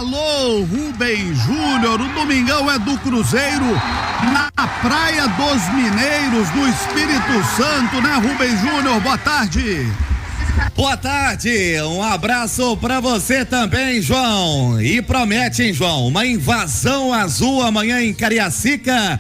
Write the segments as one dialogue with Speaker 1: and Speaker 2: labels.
Speaker 1: Alô, Rubens Júnior, o domingão é do Cruzeiro na Praia dos Mineiros, no Espírito Santo, né, Rubens Júnior? Boa tarde.
Speaker 2: Boa tarde, um abraço pra você também, João. E promete, hein, João, uma invasão azul amanhã em Cariacica.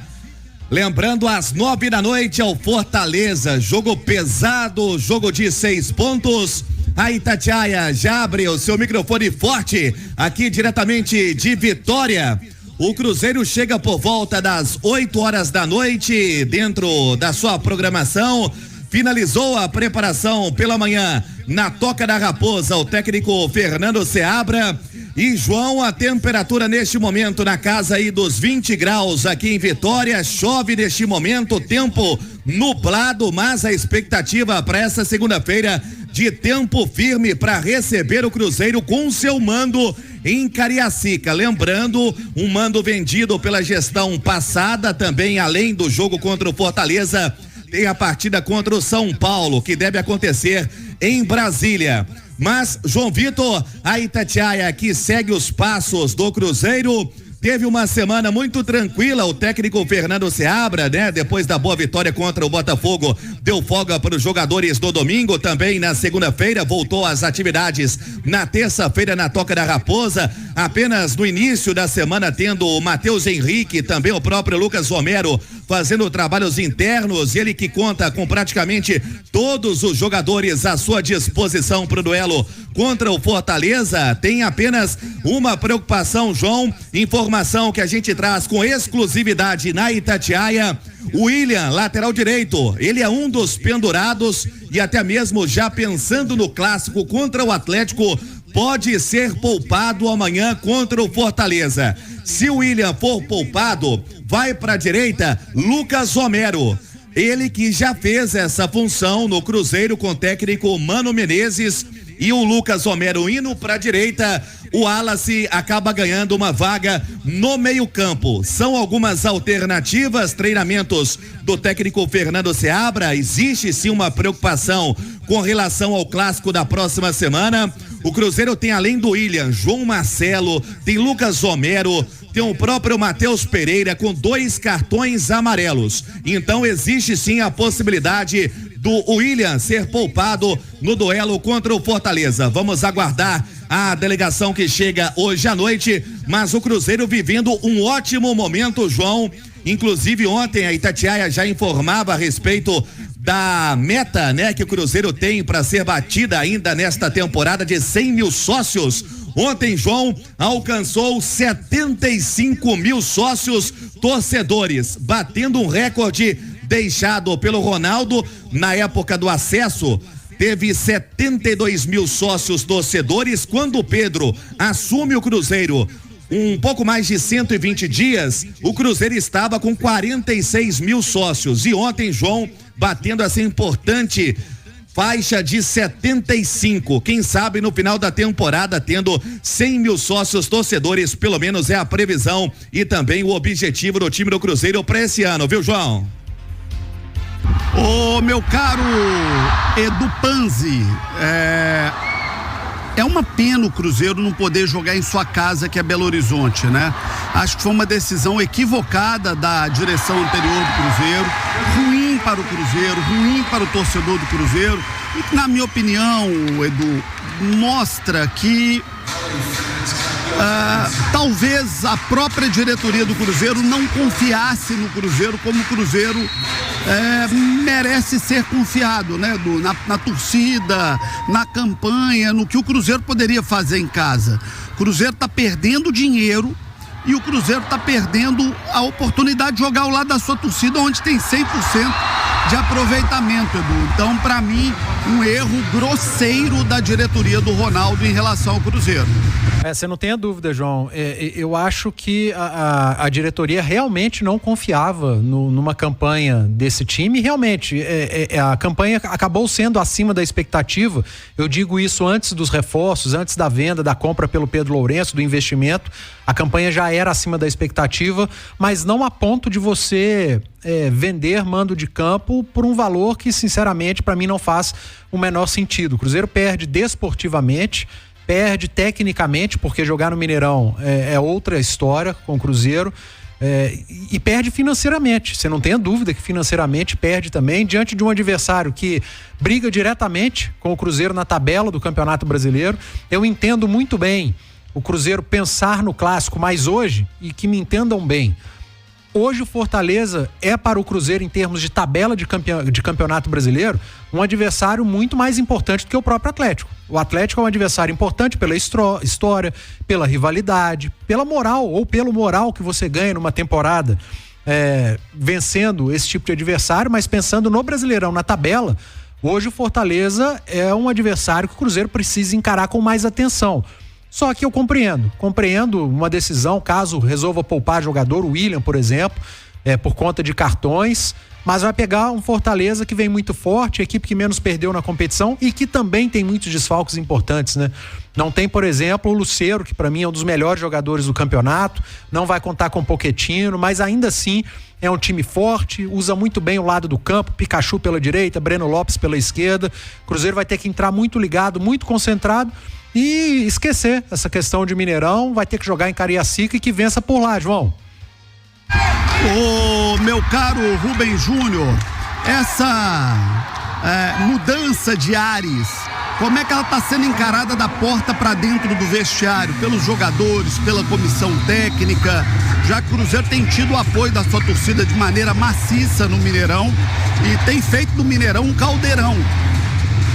Speaker 2: Lembrando, às 9 da noite ao Fortaleza, jogo pesado, jogo de 6 pontos. A Itatiaia já abre o seu microfone forte aqui diretamente de Vitória. O Cruzeiro chega por volta das 8 horas da noite dentro da sua programação. Finalizou a preparação pela manhã na Toca da Raposa, o técnico Fernando Seabra. E João, a temperatura neste momento na casa aí dos 20 graus aqui em Vitória, chove neste momento, tempo nublado, mas a expectativa para essa segunda-feira de tempo firme para receber o Cruzeiro com seu mando em Cariacica. Lembrando, um mando vendido pela gestão passada também, além do jogo contra o Fortaleza, tem a partida contra o São Paulo, que deve acontecer em Brasília. Mas, João Vitor, a Itatiaia que segue os passos do Cruzeiro, teve uma semana muito tranquila, o técnico Fernando Seabra, né? Depois da boa vitória contra o Botafogo, deu folga para os jogadores no domingo, também na segunda-feira, voltou às atividades na terça-feira na Toca da Raposa, apenas no início da semana tendo o Matheus Henrique, também o próprio Lucas Romero, fazendo trabalhos internos, ele que conta com praticamente todos os jogadores à sua disposição para o duelo contra o Fortaleza. Tem apenas uma preocupação, João, informação que a gente traz com exclusividade na Itatiaia. O William, lateral direito, ele é um dos pendurados e até mesmo já pensando no clássico contra o Atlético, pode ser poupado amanhã contra o Fortaleza. Se o William for poupado, vai para a direita Lucas Romero. Ele que já fez essa função no Cruzeiro com o técnico Mano Menezes, e o Lucas Romero indo para a direita, o Wallace acaba ganhando uma vaga no meio-campo. São algumas alternativas, treinamentos do técnico Fernando Seabra. Existe sim uma preocupação com relação ao clássico da próxima semana. O Cruzeiro tem, além do William, João Marcelo, tem Lucas Romero, tem o próprio Matheus Pereira com 2 cartões amarelos. Então existe sim a possibilidade do William ser poupado no duelo contra o Fortaleza. Vamos aguardar a delegação que chega hoje à noite, mas o Cruzeiro vivendo um ótimo momento, João. Inclusive ontem a Itatiaia já informava a respeito da meta, né, que o Cruzeiro tem para ser batida ainda nesta temporada de 100 mil sócios. Ontem, João, alcançou 75 mil sócios torcedores, batendo um recorde deixado pelo Ronaldo na época do acesso. Teve 72 mil sócios torcedores. Quando o Pedro assume o Cruzeiro, um pouco mais de 120 dias, o Cruzeiro estava com 46 mil sócios. E ontem, João, batendo essa importante faixa de 75, quem sabe no final da temporada tendo 100 mil sócios torcedores, pelo menos é a previsão e também o objetivo do time do Cruzeiro para esse ano, viu, João?
Speaker 1: Ô, meu caro Edu Panzi, é uma pena o Cruzeiro não poder jogar em sua casa, que é Belo Horizonte, né? Acho que foi uma decisão equivocada da direção anterior do Cruzeiro, ruim para o Cruzeiro, ruim para o torcedor do Cruzeiro, e na minha opinião, Edu, mostra que talvez a própria diretoria do Cruzeiro não confiasse no Cruzeiro como o Cruzeiro merece ser confiado, né, Edu? Na torcida, na campanha, no que o Cruzeiro poderia fazer em casa. O Cruzeiro está perdendo dinheiro e o Cruzeiro está perdendo a oportunidade de jogar ao lado da sua torcida, onde tem 100% de aproveitamento, Edu. Então, para mim, um erro grosseiro da diretoria do Ronaldo em relação ao Cruzeiro.
Speaker 3: Você não tenha dúvida, João. Eu acho que a diretoria realmente não confiava numa campanha desse time. Realmente, a campanha acabou sendo acima da expectativa. Eu digo isso antes dos reforços, antes da venda, da compra pelo Pedro Lourenço, do investimento. A campanha já era acima da expectativa, mas não a ponto de você vender mando de campo por um valor que, sinceramente, para mim não faz o menor sentido. O Cruzeiro perde desportivamente, perde tecnicamente, porque jogar no Mineirão é outra história com o Cruzeiro. E perde financeiramente. Você não tenha dúvida que financeiramente perde também diante de um adversário que briga diretamente com o Cruzeiro na tabela do Campeonato Brasileiro. Eu entendo muito bem o Cruzeiro pensar no clássico, mas hoje, e que me entendam bem, hoje o Fortaleza é para o Cruzeiro, em termos de tabela de Campeonato Brasileiro, um adversário muito mais importante do que o próprio Atlético. O Atlético é um adversário importante pela história, pela rivalidade, pela moral, ou pelo moral que você ganha numa temporada vencendo esse tipo de adversário, mas pensando no Brasileirão, na tabela, hoje o Fortaleza é um adversário que o Cruzeiro precisa encarar com mais atenção. Só que eu compreendo uma decisão, caso resolva poupar jogador, o William, por exemplo, por conta de cartões, mas vai pegar um Fortaleza que vem muito forte, a equipe que menos perdeu na competição e que também tem muitos desfalques importantes, né? Não tem, por exemplo, o Lucero, que para mim é um dos melhores jogadores do campeonato, não vai contar com o Pochettino, mas ainda assim é um time forte, usa muito bem o lado do campo, Pikachu pela direita, Breno Lopes pela esquerda. O Cruzeiro vai ter que entrar muito ligado, muito concentrado e esquecer essa questão de Mineirão, vai ter que jogar em Cariacica e que vença por lá, João.
Speaker 1: Ô, meu caro Rubem Júnior, essa mudança de ares, como é que ela está sendo encarada da porta para dentro do vestiário, pelos jogadores, pela comissão técnica, já que o Cruzeiro tem tido o apoio da sua torcida de maneira maciça no Mineirão e tem feito do Mineirão um caldeirão.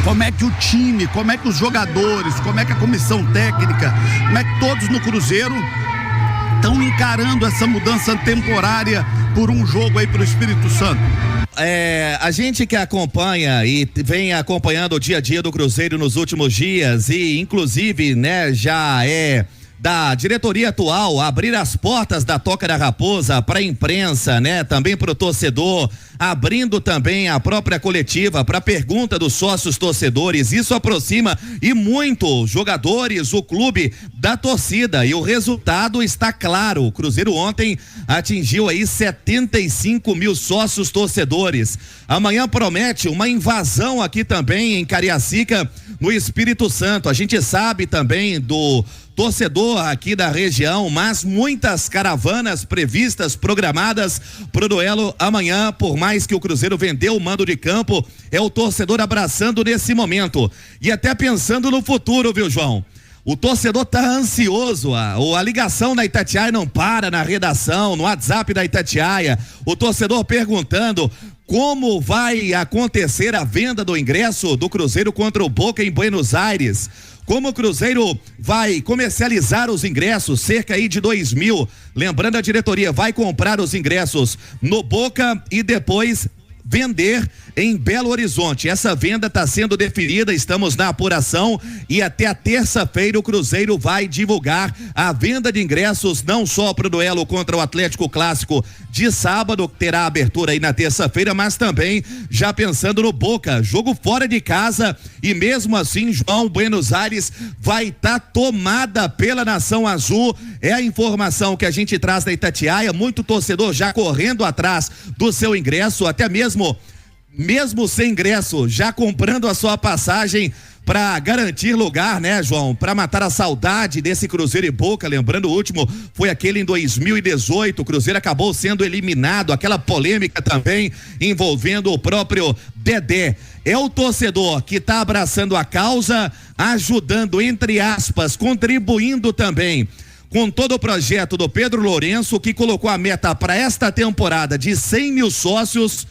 Speaker 1: Como é que o time, como é que os jogadores, como é que a comissão técnica, como é que todos no Cruzeiro estão encarando essa mudança temporária por um jogo aí pro Espírito Santo?
Speaker 2: A gente que acompanha e vem acompanhando o dia a dia do Cruzeiro nos últimos dias e inclusive, né, já da diretoria atual abrir as portas da Toca da Raposa para a imprensa, né, também para o torcedor, abrindo também a própria coletiva para pergunta dos sócios torcedores. Isso aproxima e muito jogadores, o clube da torcida, e o resultado está claro. O Cruzeiro ontem atingiu aí 75 mil sócios torcedores. Amanhã promete uma invasão aqui também em Cariacica, no Espírito Santo. A gente sabe também do torcedor aqui da região, mas muitas caravanas previstas, programadas pro duelo amanhã. Por mais que o Cruzeiro vendeu o mando de campo, é o torcedor abraçando nesse momento e até pensando no futuro, viu, João? O torcedor tá ansioso, a ligação da Itatiaia não para na redação, no WhatsApp da Itatiaia, o torcedor perguntando como vai acontecer a venda do ingresso do Cruzeiro contra o Boca em Buenos Aires. Como o Cruzeiro vai comercializar os ingressos, cerca aí de 2.000. Lembrando, a diretoria vai comprar os ingressos no Boca e depois vender em Belo Horizonte. Essa venda está sendo definida, estamos na apuração e até a terça-feira o Cruzeiro vai divulgar a venda de ingressos, não só para o duelo contra o Atlético Clássico de sábado, que terá abertura aí na terça-feira, mas também já pensando no Boca, jogo fora de casa, e mesmo assim, João, Buenos Aires vai estar tomada pela Nação Azul. É a informação que a gente traz da Itatiaia, muito torcedor já correndo atrás do seu ingresso, até mesmo sem ingresso, já comprando a sua passagem para garantir lugar, né, João? Para matar a saudade desse Cruzeiro e Boca. Lembrando, o último foi aquele em 2018. O Cruzeiro acabou sendo eliminado, aquela polêmica também envolvendo o próprio Dedé. É o torcedor que está abraçando a causa, ajudando, entre aspas, contribuindo também com todo o projeto do Pedro Lourenço, que colocou a meta para esta temporada de 100 mil sócios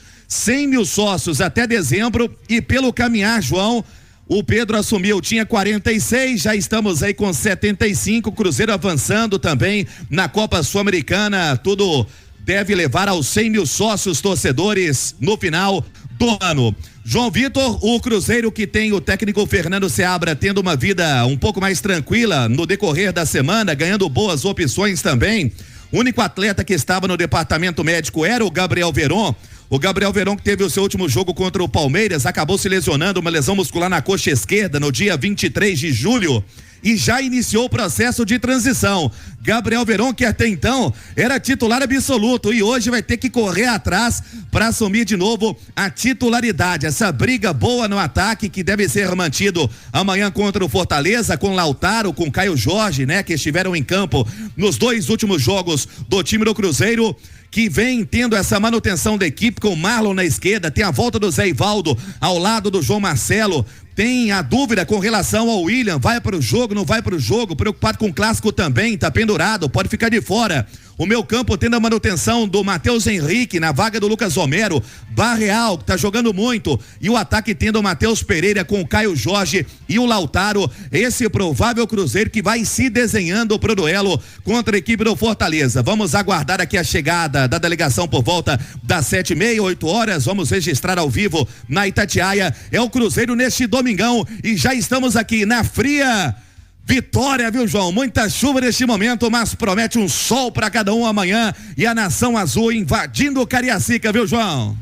Speaker 2: até dezembro, e pelo caminhar, João, o Pedro assumiu, tinha 46, já estamos aí com 75, Cruzeiro avançando também na Copa Sul-Americana, tudo deve levar aos 100 mil sócios torcedores no final do ano. João Vitor, o Cruzeiro que tem o técnico Fernando Seabra tendo uma vida um pouco mais tranquila no decorrer da semana, ganhando boas opções também. O único atleta que estava no departamento médico era o Gabriel Veron. O Gabriel Veron, que teve o seu último jogo contra o Palmeiras, acabou se lesionando, uma lesão muscular na coxa esquerda no dia 23 de julho. e já iniciou o processo de transição. Gabriel Veron, que até então era titular absoluto e hoje vai ter que correr atrás para assumir de novo a titularidade. Essa briga boa no ataque que deve ser mantido amanhã contra o Fortaleza, com Lautaro, com Caio Jorge, né, que estiveram em campo nos 2 últimos jogos do time do Cruzeiro, que vem tendo essa manutenção da equipe com o Marlon na esquerda, tem a volta do Zé Ivaldo ao lado do João Marcelo, tem a dúvida com relação ao William, vai para o jogo, não vai para o jogo, preocupado com o clássico também, tá pendurado, pode ficar de fora. O meio campo tendo a manutenção do Matheus Henrique na vaga do Lucas Romero, Barreal, que tá jogando muito, e o ataque tendo o Matheus Pereira com o Caio Jorge e o Lautaro, esse provável Cruzeiro que vai se desenhando pro duelo contra a equipe do Fortaleza. Vamos aguardar aqui a chegada da delegação por volta das 7h30, 8 horas, vamos registrar ao vivo na Itatiaia, é o Cruzeiro neste domingão e já estamos aqui na fria Vitória, viu, João? Muita chuva neste momento, mas promete um sol para cada um amanhã e a Nação Azul invadindo Cariacica, viu, João?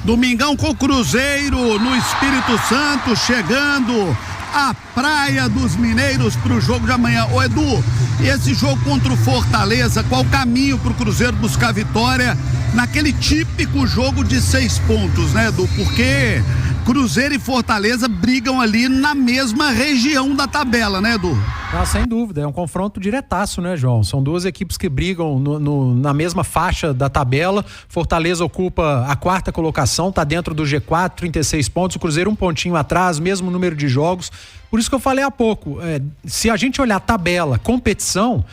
Speaker 1: Domingão com o Cruzeiro no Espírito Santo, chegando à Praia dos Mineiros para o jogo de amanhã. Ô Edu, e esse jogo contra o Fortaleza, qual o caminho para o Cruzeiro buscar vitória naquele típico jogo de 6 pontos, né, Edu? Porque Cruzeiro e Fortaleza brigam ali na mesma região da tabela, né, Edu?
Speaker 3: Ah, sem dúvida, é um confronto diretaço, né, João? São 2 equipes que brigam na mesma faixa da tabela. Fortaleza ocupa a 4ª colocação, tá dentro do G4, 36 pontos. O Cruzeiro um pontinho atrás, mesmo número de jogos. Por isso que eu falei há pouco, se a gente olhar tabela, competição,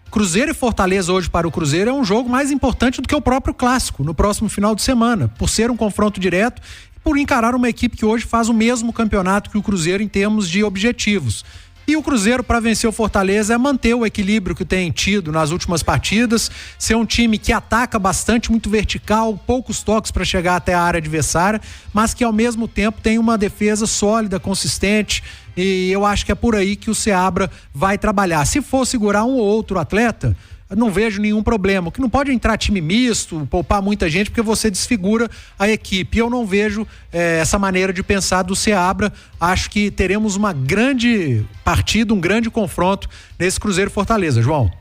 Speaker 3: Cruzeiro e Fortaleza hoje para o Cruzeiro é um jogo mais importante do que o próprio clássico, no próximo final de semana, por ser um confronto direto, por encarar uma equipe que hoje faz o mesmo campeonato que o Cruzeiro em termos de objetivos. E o Cruzeiro, para vencer o Fortaleza, é manter o equilíbrio que tem tido nas últimas partidas, ser um time que ataca bastante, muito vertical, poucos toques para chegar até a área adversária, mas que ao mesmo tempo tem uma defesa sólida, consistente, e eu acho que é por aí que o Seabra vai trabalhar. Se for segurar um ou outro atleta, não vejo nenhum problema. O que não pode entrar time misto, poupar muita gente, porque você desfigura a equipe. Eu não vejo essa maneira de pensar do Seabra. Acho que teremos uma grande partida, um grande confronto nesse Cruzeiro Fortaleza, João.